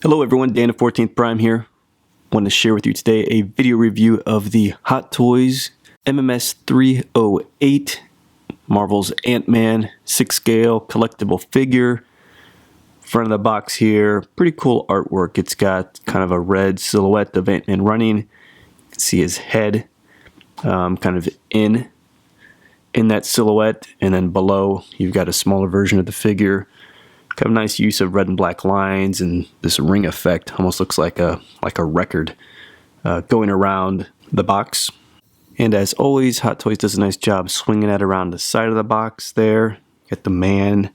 Hello everyone, Dan of 14th Prime here. Want to share with you today a video review of the Hot Toys MMS 308 Marvel's Ant-Man 6-scale collectible figure. Front of the box here, pretty cool artwork. It's got kind of a red silhouette of Ant-Man running. You can see his head kind of in that silhouette, and then below you've got a smaller version of the figure. Kind of nice use of red and black lines and this ring effect. Almost looks like a record going around the box. And as always, Hot Toys does a nice job swinging that around the side of the box there. Got the man,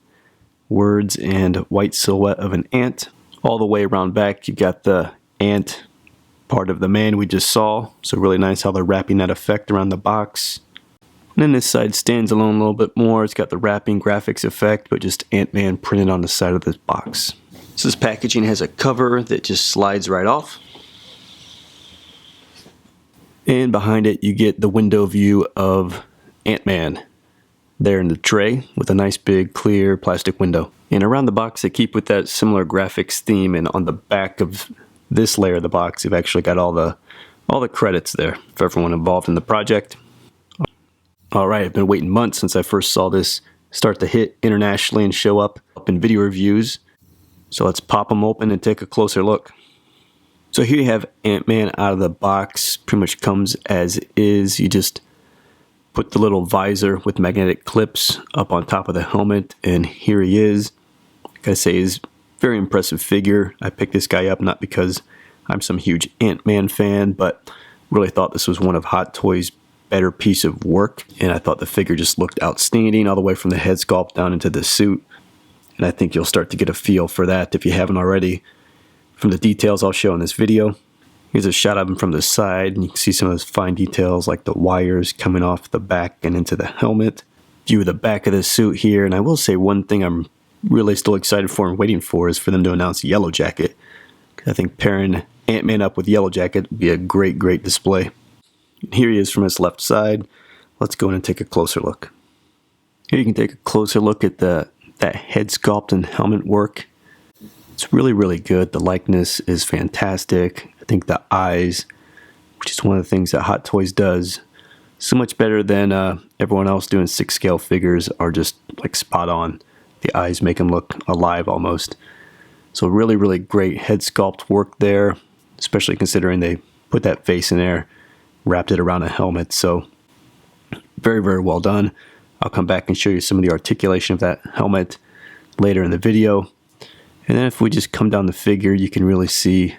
words, and white silhouette of an ant. All the way around back, you got the ant part of the man we just saw. So really nice how they're wrapping that effect around the box. And then this side stands alone a little bit more. It's got the wrapping graphics effect, but just Ant-Man printed on the side of this box. So this packaging has a cover that just slides right off. And behind it, you get the window view of Ant-Man there in the tray with a nice big clear plastic window. And around the box, they keep with that similar graphics theme. And on the back of this layer of the box, you've actually got all the credits there for everyone involved in the project. Alright, I've been waiting months since I first saw this start to hit internationally and show up in video reviews. So let's pop them open and take a closer look. So here you have Ant-Man out of the box. Pretty much comes as is. You just put the little visor with magnetic clips up on top of the helmet, and here he is. Gotta say, he's a very impressive figure. I picked this guy up not because I'm some huge Ant-Man fan, but really thought this was one of Hot Toys' better piece of work, and I thought the figure just looked outstanding all the way from the head sculpt down into the suit. And I think you'll start to get a feel for that if you haven't already from the details I'll show in this video. Here's a shot of him from the side, and you can see some of those fine details like the wires coming off the back and into the helmet. View of the back of the suit here, and I will say one thing I'm really still excited for and waiting for is for them to announce Yellow Jacket. I think pairing Ant-Man up with Yellow Jacket would be a great display. Here he is from his left side. Let's go in and take a closer look. Here you can take a closer look at that head sculpt and helmet work. It's really good. The likeness is fantastic. I think the eyes, which is one of the things that Hot Toys does so much better than everyone else doing 6-scale figures, are just like spot on. The eyes make them look alive almost. So really great head sculpt work there, especially considering they put that face in there, wrapped it around a helmet. So very well done. I'll come back and show you some of the articulation of that helmet later in the video. And then if we just come down the figure, you can really see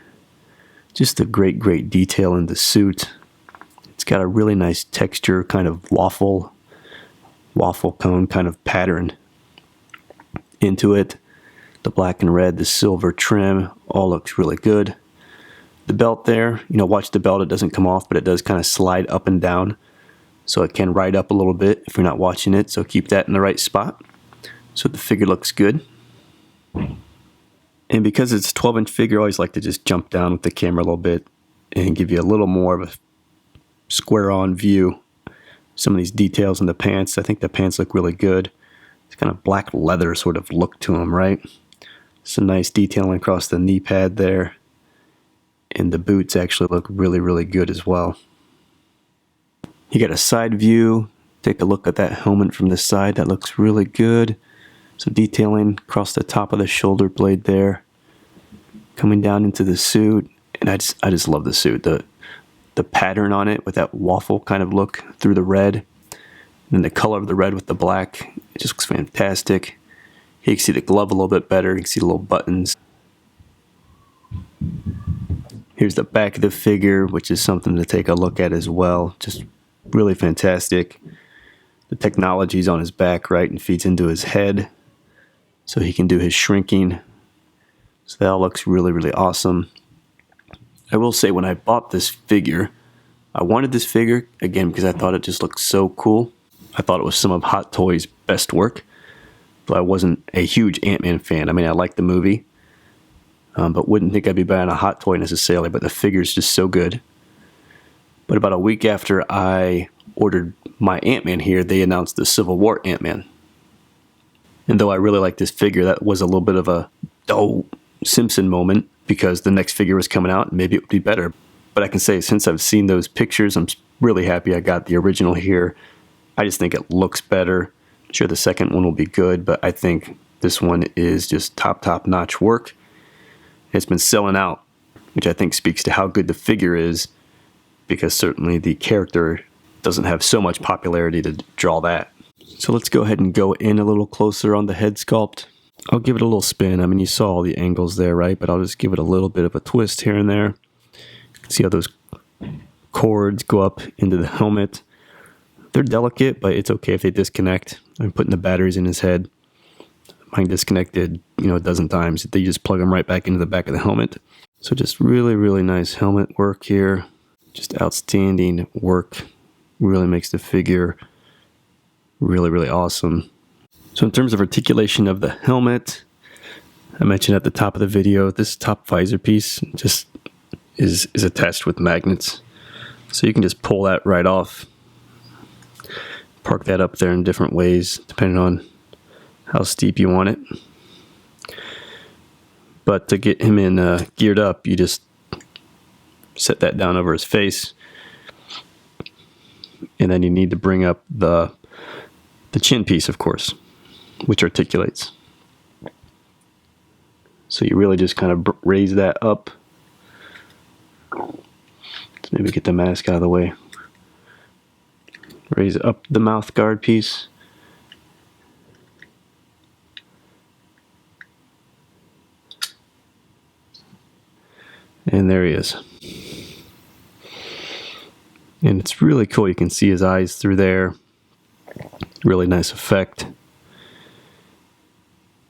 just the great detail in the suit. It's got a really nice texture, kind of waffle cone kind of pattern into it. The black and red, the silver trim, all looks really good. The belt there, watch the belt, it doesn't come off, but it does kind of slide up and down. So it can ride up a little bit if you're not watching it, so keep that in the right spot. So the figure looks good. And because it's a 12-inch figure, I always like to just jump down with the camera a little bit and give you a little more of a square-on view. Some of these details in the pants, I think the pants look really good. It's kind of black leather sort of look to them, right? Some nice detailing across the knee pad there. And the boots actually look really good as well. You got a side view. Take a look at that helmet from the side. That looks really good. Some detailing across the top of the shoulder blade there, coming down into the suit. And I just love the suit. The pattern on it with that waffle kind of look through the red, and then the color of the red with the black. It just looks fantastic. Here you can see the glove a little bit better. You can see the little buttons. Here's the back of the figure, which is something to take a look at as well. Just really fantastic. The technology's on his back, right, and feeds into his head, so he can do his shrinking. So that all looks really awesome. I will say, when I bought this figure, I wanted this figure, again, because I thought it just looked so cool. I thought it was some of Hot Toys' best work, but I wasn't a huge Ant-Man fan. I mean, I liked the movie. But wouldn't think I'd be buying a Hot Toy necessarily, but the figure's just so good. But about a week after I ordered my Ant-Man here, they announced the Civil War Ant-Man. And though I really like this figure, that was a little bit of a Simpson moment. because the next figure was coming out and maybe it would be better. But I can say since I've seen those pictures, I'm really happy I got the original here. I just think it looks better. I'm sure the second one will be good, but I think this one is just top notch work. It's been selling out, which I think speaks to how good the figure is, because certainly the character doesn't have so much popularity to draw that. So let's go ahead and go in a little closer on the head sculpt. I'll give it a little spin. I mean, you saw all the angles there, right? But I'll just give it a little bit of a twist here and there. See how those cords go up into the helmet. They're delicate, but it's okay if they disconnect. I'm putting the batteries in his head. Mine disconnected, a dozen times. They just plug them right back into the back of the helmet. So just really nice helmet work here. Just outstanding work. Really makes the figure really awesome. So in terms of articulation of the helmet, I mentioned at the top of the video, this top visor piece just is attached with magnets. So you can just pull that right off. Park that up there in different ways, depending on how steep you want it. But to get him in geared up, you just set that down over his face. And then you need to bring up the chin piece, of course, which articulates. So you really just kind of raise that up. Let's maybe get the mask out of the way. Raise up the mouth guard piece. And there he is. And it's really cool. You can see his eyes through there. Really nice effect.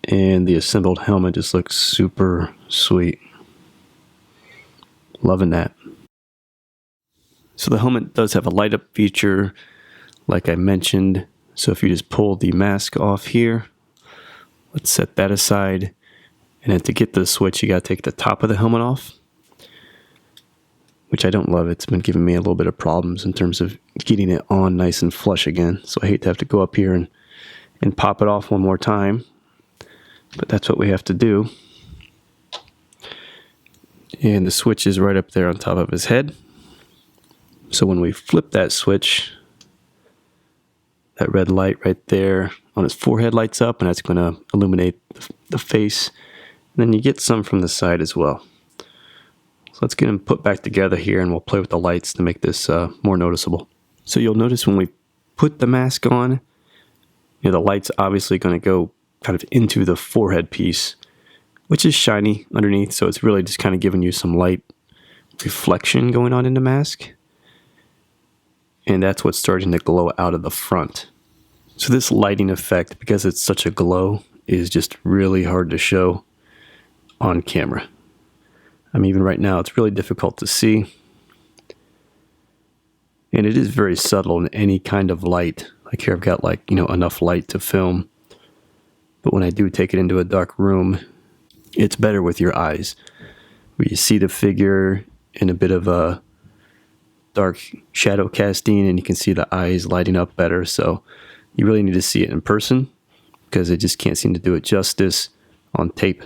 And the assembled helmet just looks super sweet. Loving that. So the helmet does have a light up feature, like I mentioned. So if you just pull the mask off here, let's set that aside. And then to get the switch, you got to take the top of the helmet off, which I don't love. It's been giving me a little bit of problems in terms of getting it on nice and flush again. So I hate to have to go up here and pop it off one more time. But that's what we have to do. And the switch is right up there on top of his head. So when we flip that switch, that red light right there on his forehead lights up, and that's going to illuminate the face. And then you get some from the side as well. So let's get them put back together here, and we'll play with the lights to make this more noticeable. So you'll notice when we put the mask on, the light's obviously going to go kind of into the forehead piece, which is shiny underneath. So it's really just kind of giving you some light reflection going on in the mask. And that's what's starting to glow out of the front. So this lighting effect, because it's such a glow, is just really hard to show on camera. I mean, even right now, it's really difficult to see. And it is very subtle in any kind of light. Like here, I've got enough light to film. But when I do take it into a dark room, it's better with your eyes, where you see the figure in a bit of a dark shadow casting, and you can see the eyes lighting up better. So you really need to see it in person, because it just can't seem to do it justice on tape.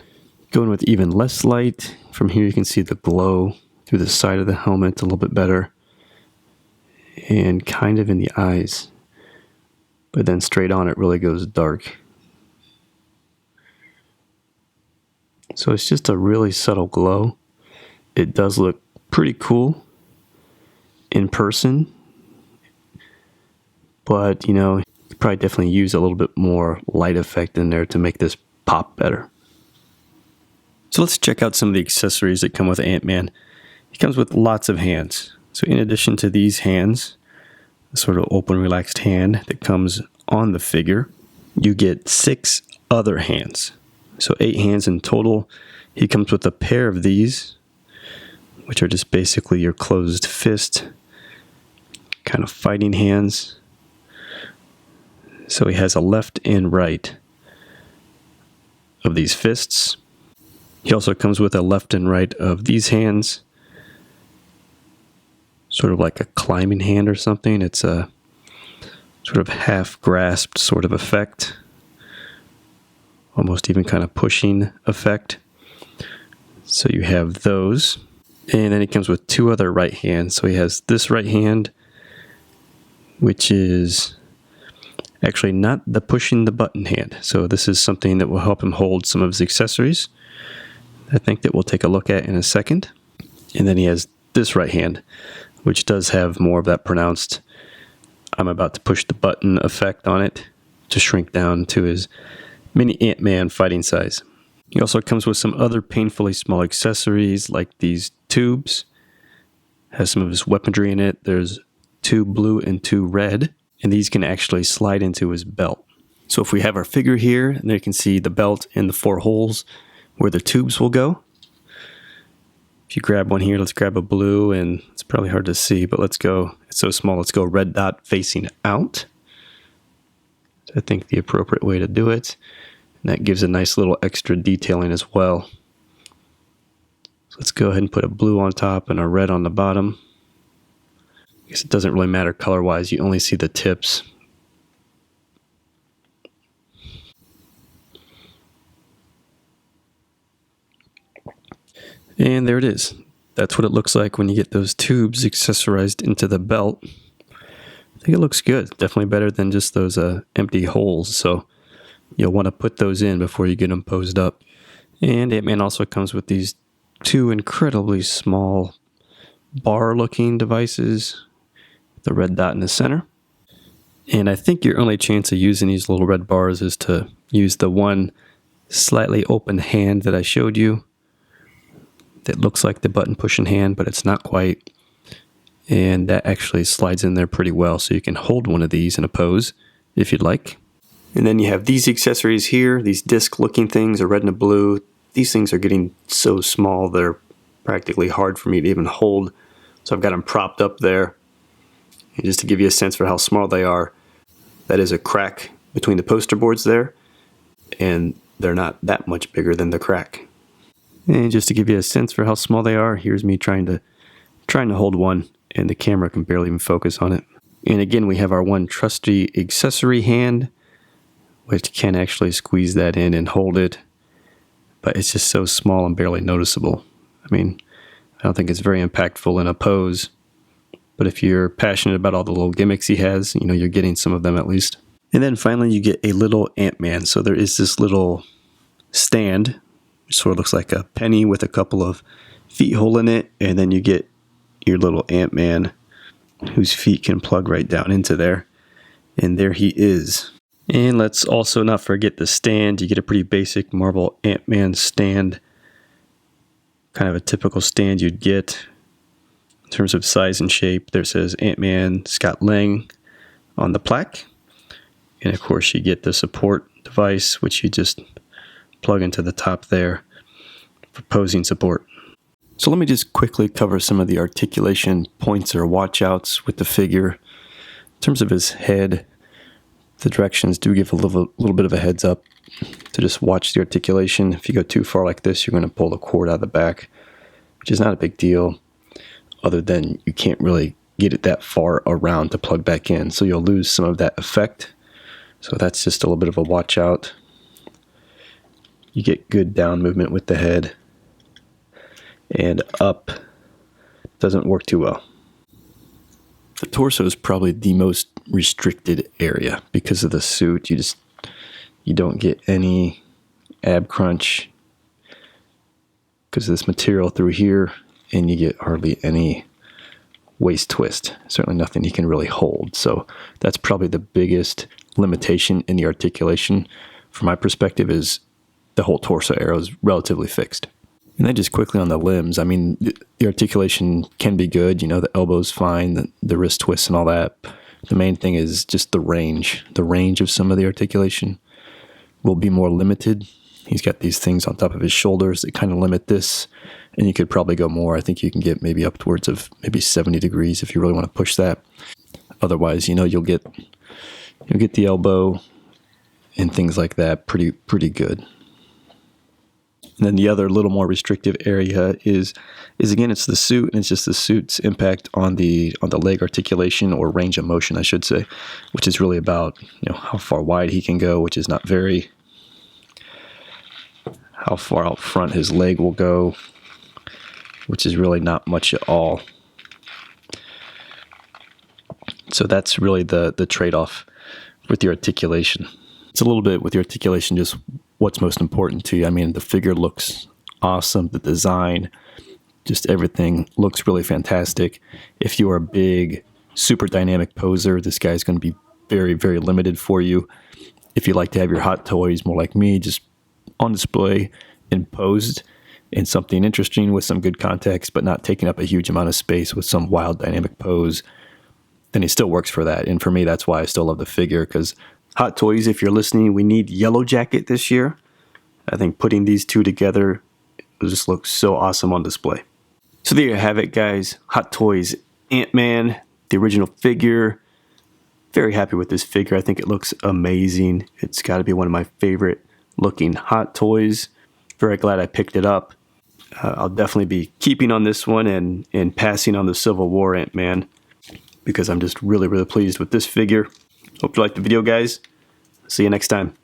Going with even less light, from here you can see the glow through the side of the helmet a little bit better, and kind of in the eyes. But then straight on it really goes dark. So it's just a really subtle glow. It does look pretty cool in person, but you probably definitely use a little bit more light effect in there to make this pop better. So let's check out some of the accessories that come with Antman. He comes with lots of hands. So in addition to these hands, a sort of open, relaxed hand that comes on the figure, you get 6 other hands. So 8 hands in total. He comes with a pair of these, which are just basically your closed fist, kind of fighting hands. So he has a left and right of these fists. He also comes with a left and right of these hands, sort of like a climbing hand or something. It's a sort of half-grasped sort of effect, almost even kind of pushing effect. So you have those. And then he comes with two other right hands. So he has this right hand, which is actually not the pushing the button hand. So this is something that will help him hold some of his accessories. I think that we'll take a look at in a second. And then he has this right hand, which does have more of that pronounced I'm about to push the button effect on it to shrink down to his mini Ant-Man fighting size. He also comes with some other painfully small accessories like these tubes. Has some of his weaponry in it. There's 2 blue and 2 red, and these can actually slide into his belt. So if we have our figure here, and there you can see the belt and the 4 holes where the tubes will go. If you grab one here, let's grab a blue, and it's probably hard to see, but let's go, it's so small, let's go red dot facing out. I think the appropriate way to do it. And that gives a nice little extra detailing as well. So let's go ahead and put a blue on top and a red on the bottom. I guess it doesn't really matter color-wise, you only see the tips. And there it is. That's what it looks like when you get those tubes accessorized into the belt. I think it looks good. Definitely better than just those empty holes. So you'll want to put those in before you get them posed up. And Ant-Man also comes with these 2 incredibly small bar-looking devices. The red dot in the center. And I think your only chance of using these little red bars is to use the one slightly open hand that I showed you. That looks like the button pushing hand, but it's not quite. And that actually slides in there pretty well, so you can hold one of these in a pose if you'd like. And then you have these accessories here, these disc looking things, a red and a blue. These things are getting so small they're practically hard for me to even hold. So I've got them propped up there. And just to give you a sense for how small they are, that is a crack between the poster boards there, and they're not that much bigger than the crack. And just to give you a sense for how small they are, here's me trying to hold one, and the camera can barely even focus on it. And again, we have our one trusty accessory hand, which can actually squeeze that in and hold it, but it's just so small and barely noticeable. I mean, I don't think it's very impactful in a pose, but if you're passionate about all the little gimmicks he has, you know, you're getting some of them at least. And then finally, you get a little Ant-Man. So there is this little stand, which sort of looks like a penny with a couple of feet hole in it, and then you get your little Ant-Man whose feet can plug right down into there. And there he is. And let's also not forget the stand. You get a pretty basic marble Ant-Man stand. Kind of a typical stand you'd get in terms of size and shape. There says Ant-Man Scott Lang on the plaque. And of course you get the support device, which you just plug into the top there for posing support. So let me just quickly cover some of the articulation points or watch-outs with the figure. In terms of his head, the directions do give a little bit of a heads up to just watch the articulation. If you go too far like this, you're going to pull the cord out of the back, which is not a big deal, other than you can't really get it that far around to plug back in. So you'll lose some of that effect. So that's just a little bit of a watch out. You get good down movement with the head, and up doesn't work too well. The torso is probably the most restricted area because of the suit. You don't get any ab crunch because of this material through here, and you get hardly any waist twist. Certainly nothing you can really hold. So that's probably the biggest limitation in the articulation from my perspective, is the whole torso area is relatively fixed. And then just quickly on the limbs, I mean, the articulation can be good. You know, the elbow's fine, the wrist twists and all that. The main thing is just the range. The range of some of the articulation will be more limited. He's got these things on top of his shoulders that kind of limit this, and you could probably go more. I think you can get maybe upwards of maybe 70 degrees if you really want to push that. Otherwise, you know, you'll get the elbow and things like that pretty good. And then the other little more restrictive area is again, it's the suit, and it's just the suit's impact on the leg articulation, or range of motion, I should say, which is really about, you know, how far wide he can go, which is not very, how far out front his leg will go. which is really not much at all. So that's really the trade-off with your articulation. It's a little bit with your articulation just what's most important to you. I mean, the figure looks awesome, the design, just everything looks really fantastic. If you are a big, super dynamic poser, this guy's going to be very, very limited for you. If you like to have your hot toys, more like me, just on display and posed in something interesting with some good context, but not taking up a huge amount of space with some wild dynamic pose, then it still works for that. And for me, that's why I still love the figure, because Hot Toys, if you're listening, we need Yellow Jacket this year. I think putting these two together, it just looks so awesome on display. So there you have it, guys. Hot Toys Ant-Man, the original figure. Very happy with this figure. I think it looks amazing. It's got to be one of my favorite looking Hot Toys. Very glad I picked it up. I'll definitely be keeping on this one and passing on the Civil War Ant-Man, because I'm just really, really pleased with this figure. Hope you liked the video, guys. See you next time.